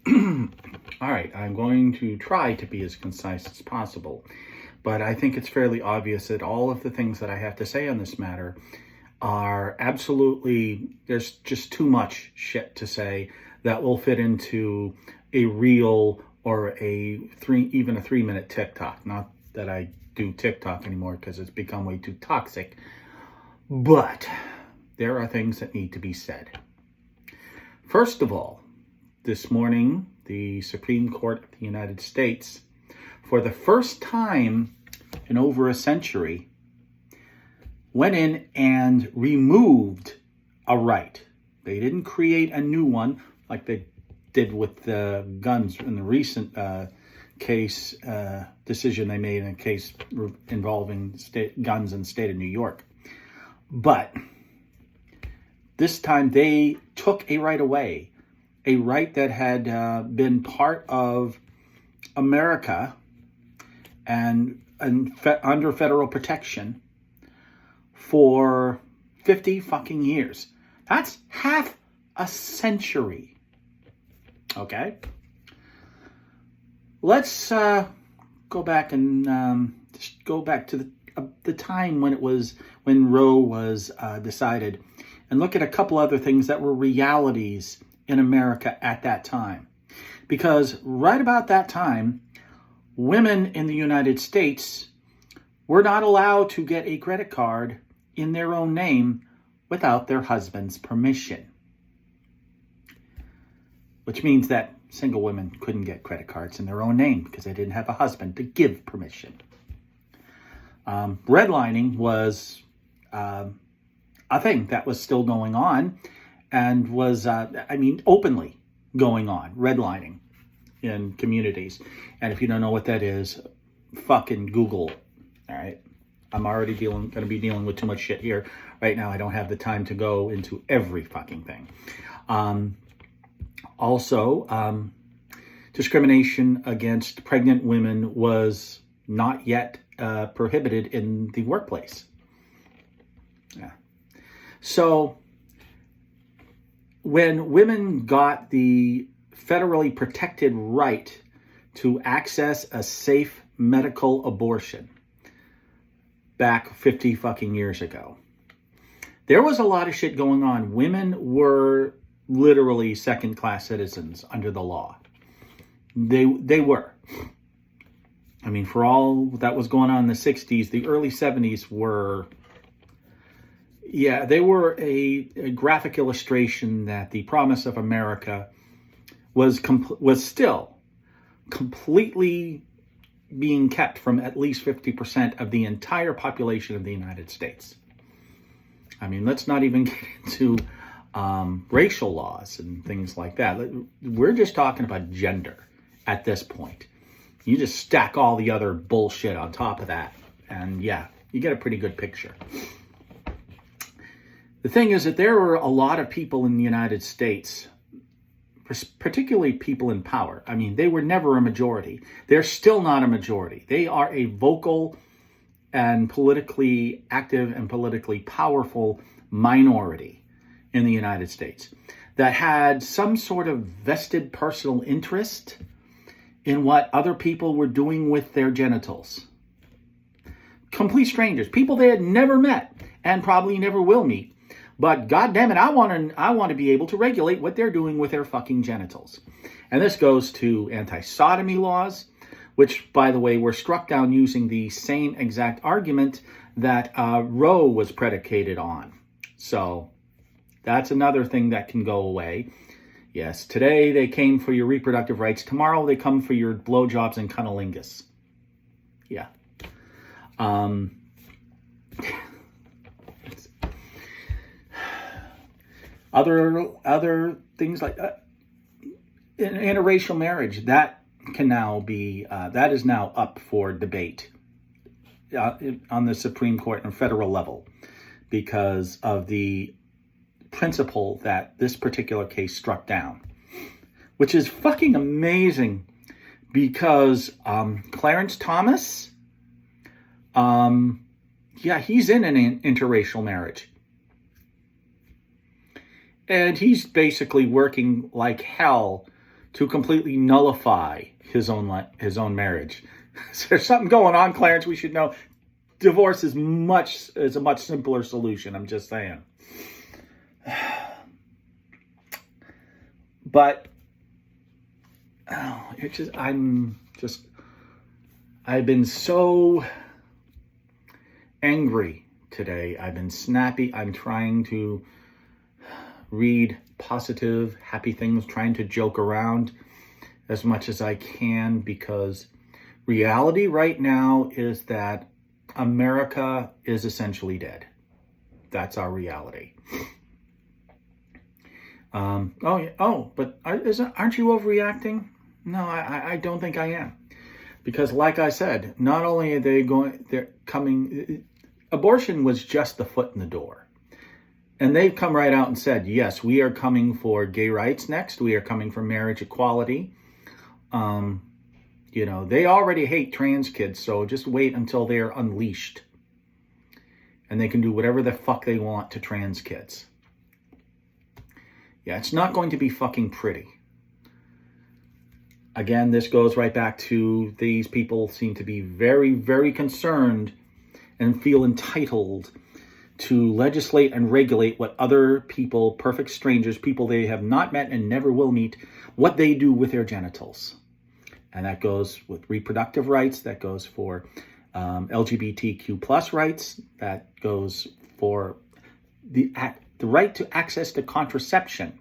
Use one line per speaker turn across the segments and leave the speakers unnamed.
All right, I'm going to try to be as concise as possible, but I think it's fairly obvious that all of the things that I have to say on this matter are absolutely, there's just too much shit to say that will fit into a reel or even a 3-minute TikTok. Not that I do TikTok anymore because it's become way too toxic, but there are things that need to be said. First of all, this morning, the Supreme Court of the United States, for the first time in over a century, went in and removed a right. They didn't create a new one like they did with the guns in the recent case decision they made in a case involving guns in the state of New York. But this time they took a right away, a right that had been part of America and under federal protection for 50 fucking years. That's half a century. Okay? Let's go back and just go back to the time when Roe was decided, and look at a couple other things that were realities in America at that time. Because right about that time, women in the United States were not allowed to get a credit card in their own name without their husband's permission. Which means that single women couldn't get credit cards in their own name because they didn't have a husband to give permission. Redlining was a thing that was still going on and was, openly going on, redlining in communities. And if you don't know what that is, fucking Google it, all right? I'm already going to be dealing with too much shit here. Right now, I don't have the time to go into every fucking thing. Also, discrimination against pregnant women was not yet prohibited in the workplace. Yeah. So when women got the federally protected right to access a safe medical abortion back 50 fucking years ago, there was a lot of shit going on. Women were literally second-class citizens under the law. They were. I mean, for all that was going on in the 60s, the early 70s were, they were a graphic illustration that the promise of America was still completely being kept from at least 50% of the entire population of the United States. I mean, let's not even get into racial laws and things like that. We're just talking about gender at this point. You just stack all the other bullshit on top of that, and you get a pretty good picture. The thing is that there were a lot of people in the United States, particularly people in power. I mean, they were never a majority. They're still not a majority. They are a vocal and politically active and politically powerful minority in the United States that had some sort of vested personal interest in what other people were doing with their genitals. Complete strangers, people they had never met and probably never will meet. But God damn it, I want to be able to regulate what they're doing with their fucking genitals. And this goes to anti-sodomy laws, which, by the way, were struck down using the same exact argument that Roe was predicated on. So that's another thing that can go away. Yes, today they came for your reproductive rights. Tomorrow they come for your blowjobs and cunnilingus. Yeah. Other things like interracial marriage, that can now be that is now up for debate on the Supreme Court and federal level because of the principle that this particular case struck down, which is fucking amazing because Clarence Thomas, he's in an interracial marriage. And he's basically working like hell to completely nullify his own marriage. So there's something going on, Clarence. We should know. Divorce is a much simpler solution. I'm just saying. But I've been so angry today. I've been snappy. I'm trying to read positive, happy things, trying to joke around as much as I can, because reality right now is that America is essentially dead. That's our reality. But aren't you overreacting? No, I don't think I am. Because like I said, not only are they're coming, abortion was just the foot in the door. And they've come right out and said, yes, we are coming for gay rights next. We are coming for marriage equality. They already hate trans kids, so just wait until they're unleashed. And they can do whatever the fuck they want to trans kids. Yeah, it's not going to be fucking pretty. Again, this goes right back to these people seem to be very, very concerned and feel entitled to legislate and regulate what other people, perfect strangers, people they have not met and never will meet, what they do with their genitals. And that goes with reproductive rights, that goes for LGBTQ plus rights, that goes for the right to access to contraception,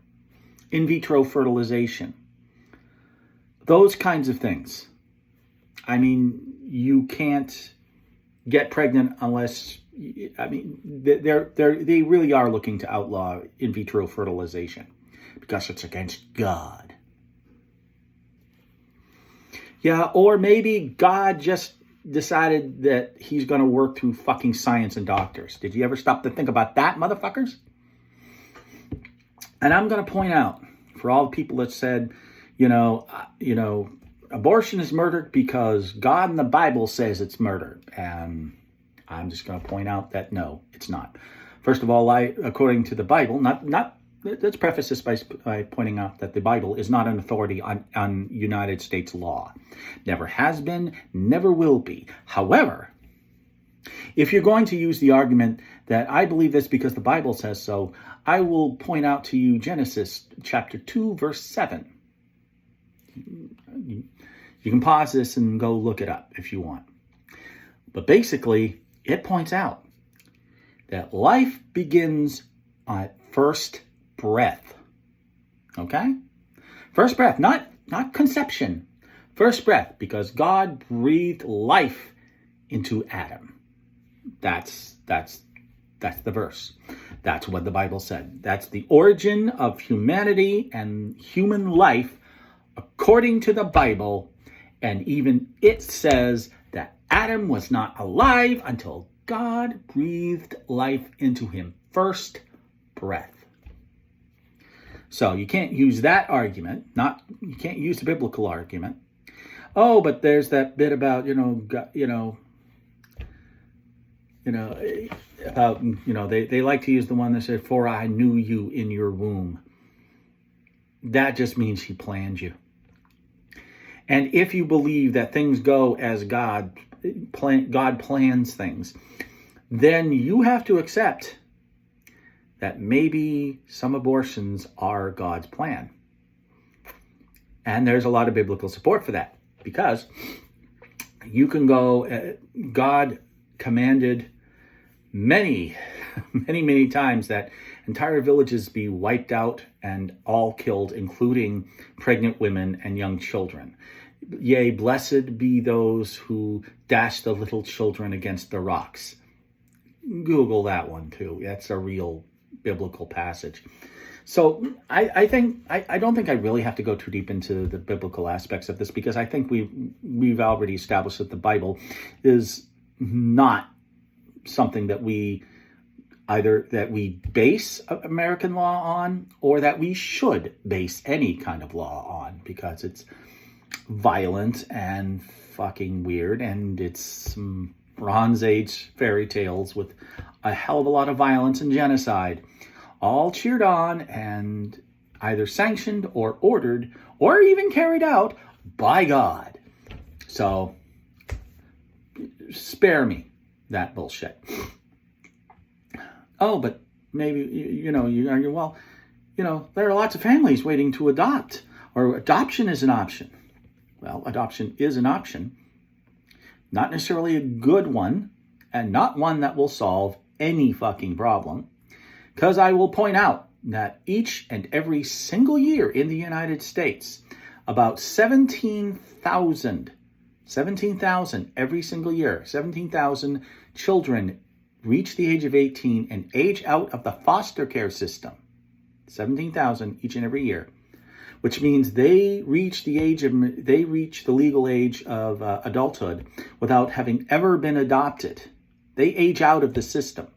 in vitro fertilization, those kinds of things. I mean, you can't get pregnant unless, they really are looking to outlaw in vitro fertilization because it's against God. Yeah, or maybe God just decided that he's going to work through fucking science and doctors. Did you ever stop to think about that, motherfuckers? And I'm going to point out, for all the people that said, abortion is murder because God in the Bible says it's murder. And I'm just going to point out that no, it's not. First of all, according to the Bible, let's preface this by pointing out that the Bible is not an authority on United States law. Never has been, never will be. However, if you're going to use the argument that I believe this because the Bible says so, I will point out to you Genesis chapter 2, verse 7. You can pause this and go look it up if you want. But basically, it points out that life begins at first breath. Okay? First breath, not conception. First breath, because God breathed life into Adam. That's the verse. That's what the Bible said. That's the origin of humanity and human life according to the Bible. And even it says that Adam was not alive until God breathed life into him. First breath. So you can't use that argument. You can't use the biblical argument. Oh, but there's that bit about, they like to use the one that said, "For I knew you in your womb." That just means he planned you. And if you believe that things go as God plans things, then you have to accept that maybe some abortions are God's plan. And there's a lot of biblical support for that, because you can go, God commanded many, many, many times that entire villages be wiped out and all killed, including pregnant women and young children. Yea, blessed be those who dash the little children against the rocks. Google that one too. That's a real biblical passage. So I don't think I really have to go too deep into the biblical aspects of this, because I think we've already established that the Bible is not something that we base American law on, or that we should base any kind of law on, because it's violent and fucking weird, and it's some Bronze Age fairy tales with a hell of a lot of violence and genocide, all cheered on. And either sanctioned or ordered or even carried out by God. So spare me that bullshit. Oh, but maybe, you argue, well, there are lots of families waiting to adopt, or adoption is an option. Well, adoption is an option, not necessarily a good one, and not one that will solve any fucking problem, because I will point out that each and every single year in the United States, about 17,000 every single year, 17,000 children reach the age of 18 and age out of the foster care system. 17,000 each and every year, which means they reach the legal age of adulthood without having ever been adopted. They age out of the system.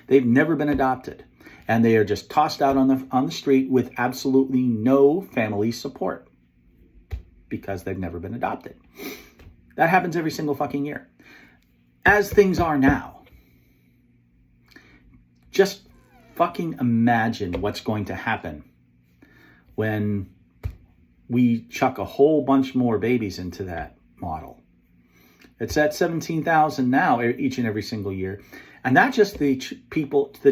They've never been adopted, and they are just tossed out on the street with absolutely no family support because they've never been adopted. That happens every single fucking year. As things are now, just fucking imagine what's going to happen when we chuck a whole bunch more babies into that model. It's at 17,000 now each and every single year. And not just the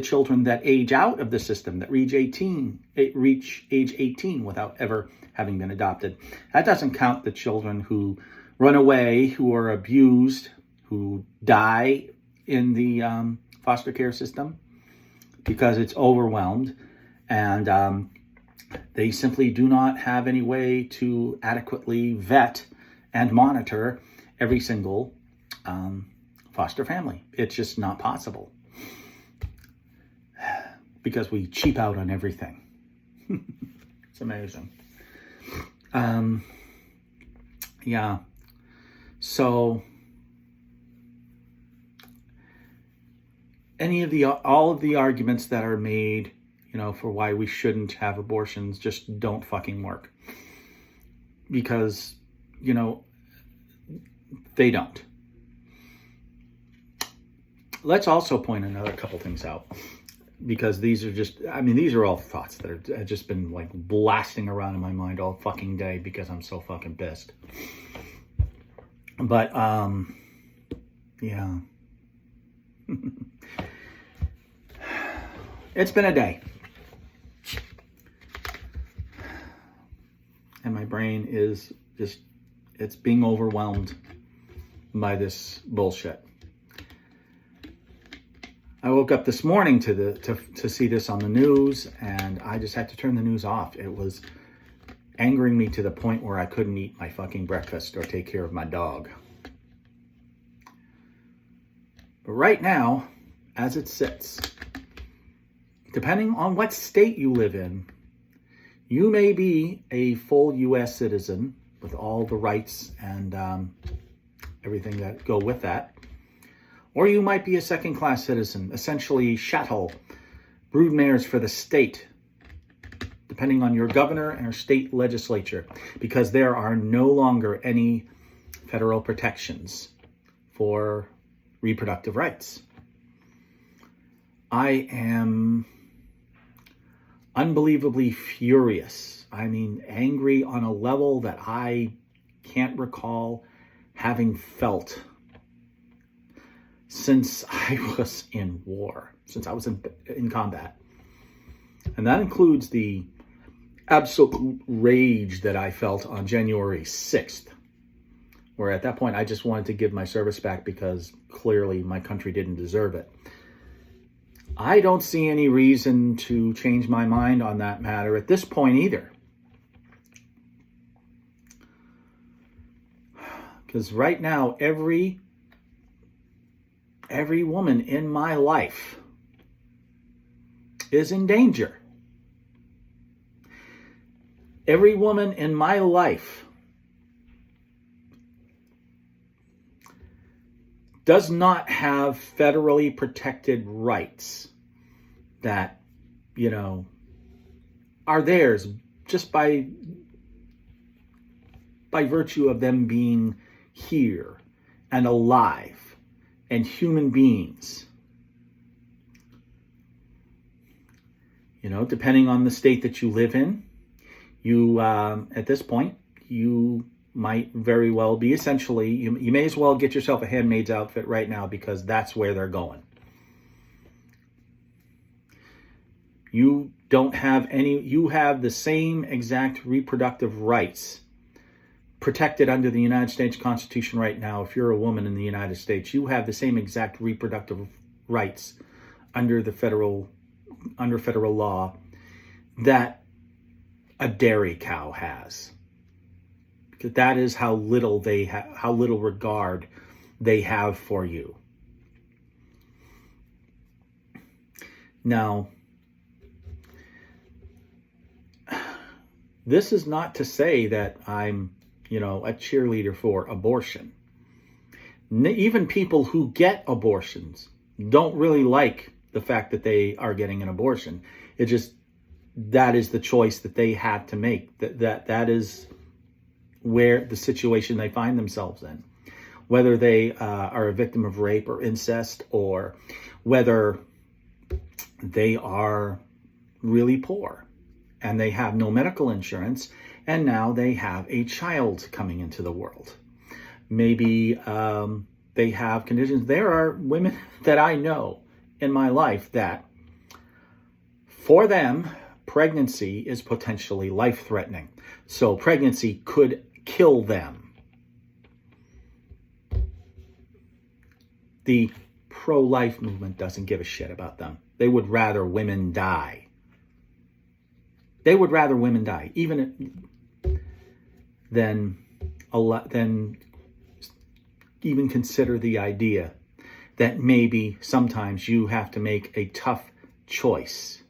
children that age out of the system, that reach age 18 without ever having been adopted. That doesn't count the children who run away, who are abused, who die in the foster care system because it's overwhelmed, and they simply do not have any way to adequately vet and monitor every single foster family. It's just not possible because we cheap out on everything. It's amazing. Yeah. So all of the arguments that are made, for why we shouldn't have abortions just don't fucking work. Because, they don't. Let's also point another couple things out, because these are all thoughts that have just been like blasting around in my mind all fucking day because I'm so fucking pissed. But, yeah. It's been a day. And my brain is it's being overwhelmed by this bullshit. I woke up this morning to see this on the news, and I just had to turn the news off. It was angering me to the point where I couldn't eat my fucking breakfast or take care of my dog. But right now, as it sits, depending on what state you live in, you may be a full U.S. citizen with all the rights and everything that go with that. Or you might be a second-class citizen, essentially chattel, broodmares for the state, depending on your governor and your state legislature, because there are no longer any federal protections for reproductive rights. I am unbelievably furious. I mean, angry on a level that I can't recall having felt since I was in war, since I was in combat. And that includes the absolute rage that I felt on January 6th, where at that point I just wanted to give my service back because clearly my country didn't deserve it. I don't see any reason to change my mind on that matter at this point either. Because right now, every woman in my life is in danger. Every woman in my life does not have federally protected rights that, are theirs just by virtue of them being here and alive and human beings. Depending on the state that you live in, You, at this point, you might very well be essentially, you may as well get yourself a handmaid's outfit right now, because that's where they're going. You don't have any, you have the same exact reproductive rights protected under the United States Constitution right now. If you're a woman in the United States, you have the same exact reproductive rights under federal law that a dairy cow has. Because that is how little regard they have for you. Now, this is not to say that I'm, a cheerleader for abortion. Even people who get abortions don't really like the fact that they are getting an abortion. It just, that is the choice that they have to make. That is where the situation they find themselves in. Whether they are a victim of rape or incest, or whether they are really poor and they have no medical insurance, and now they have a child coming into the world. Maybe they have conditions. There are women that I know in my life that, for them, pregnancy is potentially life-threatening. So pregnancy could kill them. The pro-life movement doesn't give a shit about them. They would rather women die. They would rather women die, than even consider the idea that maybe sometimes you have to make a tough choice.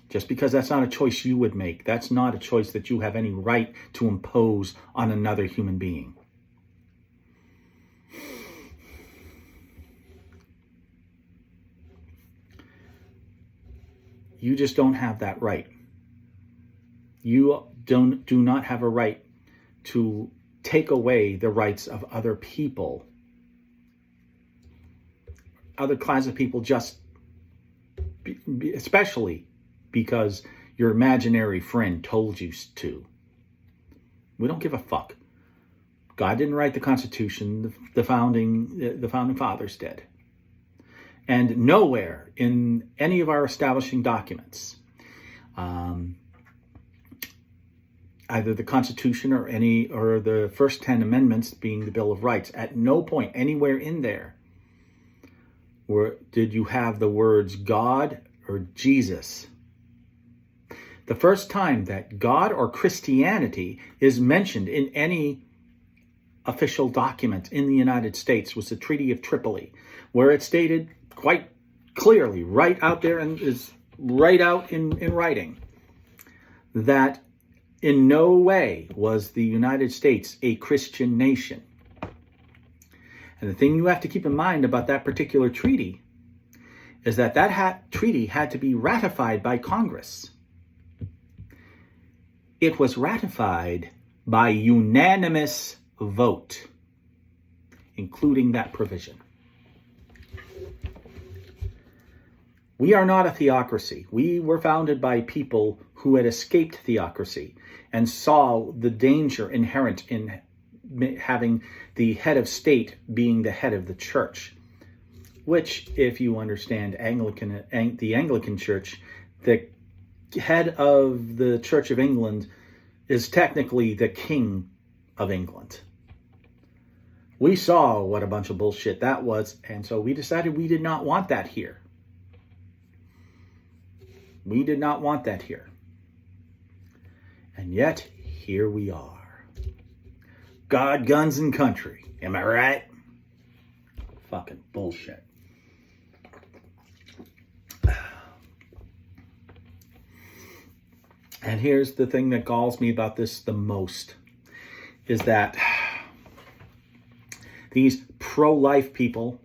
Just because that's not a choice you would make, that's not a choice that you have any right to impose on another human being. You just don't have that right. You do not have a right to take away the rights of other people, other class of people, especially because your imaginary friend told you to. We don't give a fuck. God didn't write the Constitution. The founding fathers did. And nowhere in any of our establishing documents, either the Constitution or the first 10 amendments, being the Bill of Rights, at no point anywhere in there did you have the words God or Jesus. The first time that God or Christianity is mentioned in any official document in the United States was the Treaty of Tripoli, where it stated quite clearly, right out there, and is right out in writing, that in no way was the United States a Christian nation. And the thing you have to keep in mind about that particular treaty is that treaty had to be ratified by Congress. It was ratified by unanimous vote, including that provision. We are not a theocracy. We were founded by people who had escaped theocracy and saw the danger inherent in having the head of state being the head of the church, which, if you understand the Anglican Church, the head of the Church of England is technically the King of England. We saw what a bunch of bullshit that was, and so we decided we did not want that here. We did not want that here. And yet, here we are. God, guns, and country. Am I right? Fucking bullshit. And here's the thing that galls me about this the most, is that these pro-life people,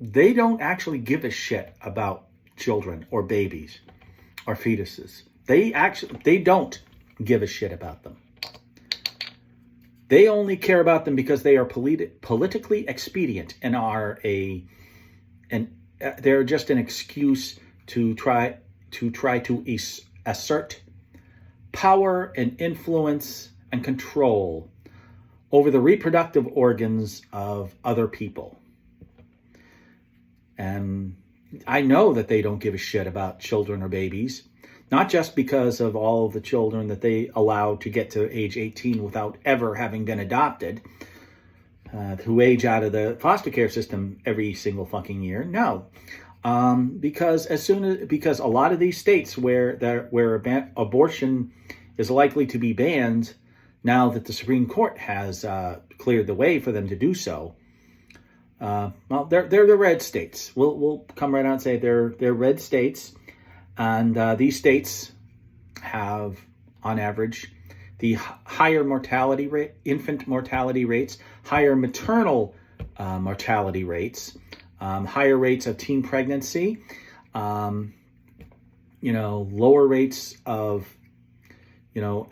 they don't actually give a shit about children or babies or fetuses. They don't give a shit about them. They only care about them because they are politically expedient and they're just an excuse to try to assert power and influence and control over the reproductive organs of other people. And I know that they don't give a shit about children or babies, not just because of all of the children that they allow to get to age 18 without ever having been adopted, who age out of the foster care system every single fucking year. No, because a lot of these states where abortion is likely to be banned, now that the Supreme Court has cleared the way for them to do so. Well, they're the red states. We'll come right out and say they're red states, and these states have, on average, the higher mortality rate, infant mortality rates, higher maternal mortality rates, higher rates of teen pregnancy, lower rates of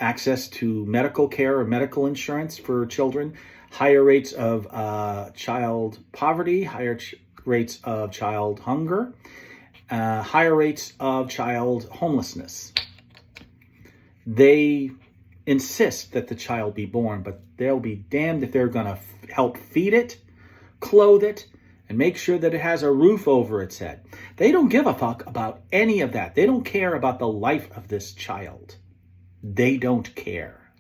access to medical care or medical insurance for children, higher rates of child poverty, higher rates of child hunger, higher rates of child homelessness. They insist that the child be born, but they'll be damned if they're going to help feed it, clothe it, and make sure that it has a roof over its head. They don't give a fuck about any of that. They don't care about the life of this child. They don't care.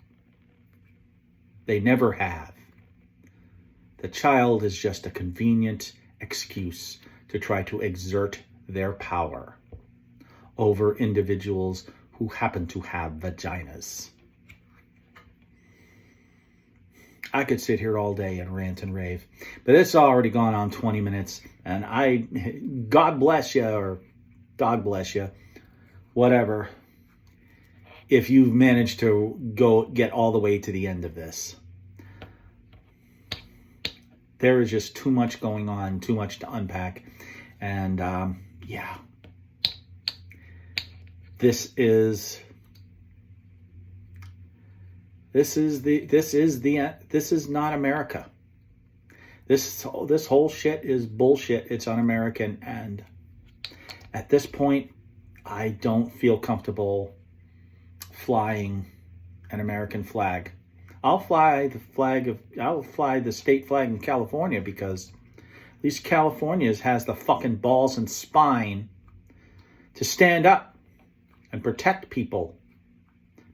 They never have. The child is just a convenient excuse to try to exert their power over individuals who happen to have vaginas. I could sit here all day and rant and rave, but it's already gone on 20 minutes, and God bless you, or dog bless you, whatever, if you've managed to get all the way to the end of this. There is just too much going on, too much to unpack, and this is not America. This whole shit is bullshit. It's un-American, and at this point, I don't feel comfortable flying an American flag. I'll fly the state flag in California, because at least California has the fucking balls and spine to stand up and protect people,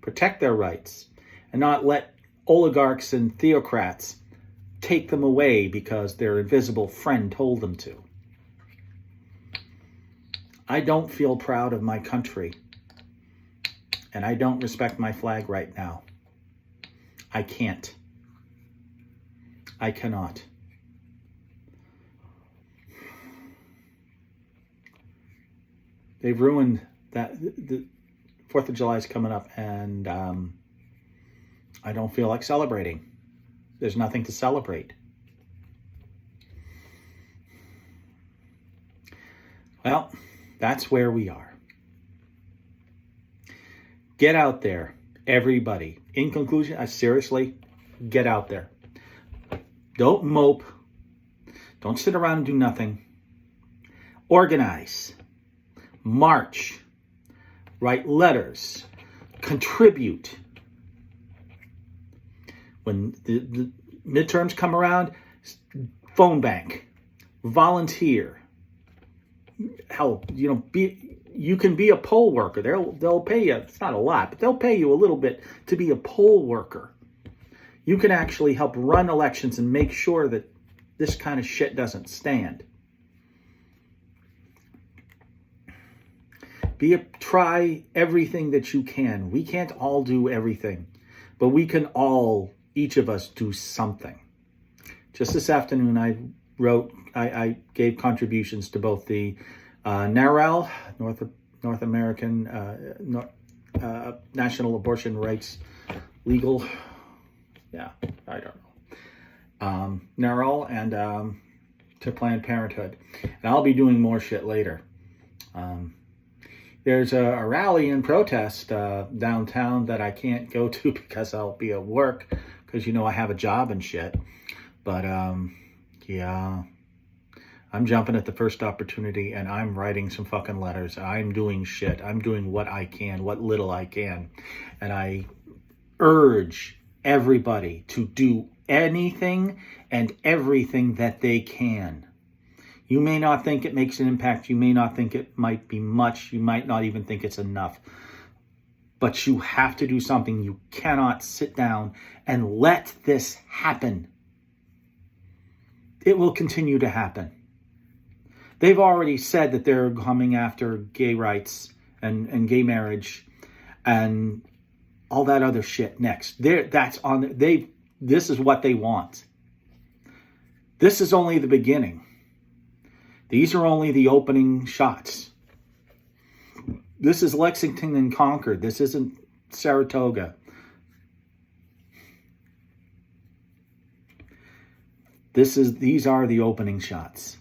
protect their rights, and not let oligarchs and theocrats take them away because their invisible friend told them to. I don't feel proud of my country, and I don't respect my flag right now. I can't. I cannot. They've ruined that. The 4th of July is coming up, and I don't feel like celebrating. There's nothing to celebrate. Well, that's where we are. Get out there, everybody. In conclusion, I seriously, get out there. Don't mope. Don't sit around and do nothing. Organize. March. Write letters. Contribute. When the midterms come around, phone bank. Volunteer. Hell, you can be a poll worker. They'll pay you. It's not a lot, but they'll pay you a little bit to be a poll worker. You can actually help run elections and make sure that this kind of shit doesn't stand. Try everything that you can. We can't all do everything, but we can all, each of us, do something. Just this afternoon, I gave contributions to both the NARAL, North American National Abortion Rights Legal, I don't know, NARAL, and to Planned Parenthood. And I'll be doing more shit later. There's a rally and protest downtown that I can't go to because I'll be at work, because I have a job and shit. But I'm jumping at the first opportunity, and I'm writing some fucking letters. I'm doing shit. I'm doing what I can, what little I can. And I urge everybody to do anything and everything that they can. You may not think it makes an impact. You may not think it might be much. You might not even think it's enough. But you have to do something. You cannot sit down and let this happen. It will continue to happen. They've already said that they're coming after gay rights and gay marriage and all that other shit next. This is what they want. This is only the beginning. These are only the opening shots. This is Lexington and Concord. This isn't Saratoga. These are the opening shots.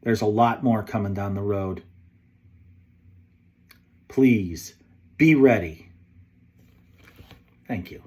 There's a lot more coming down the road. Please be ready. Thank you.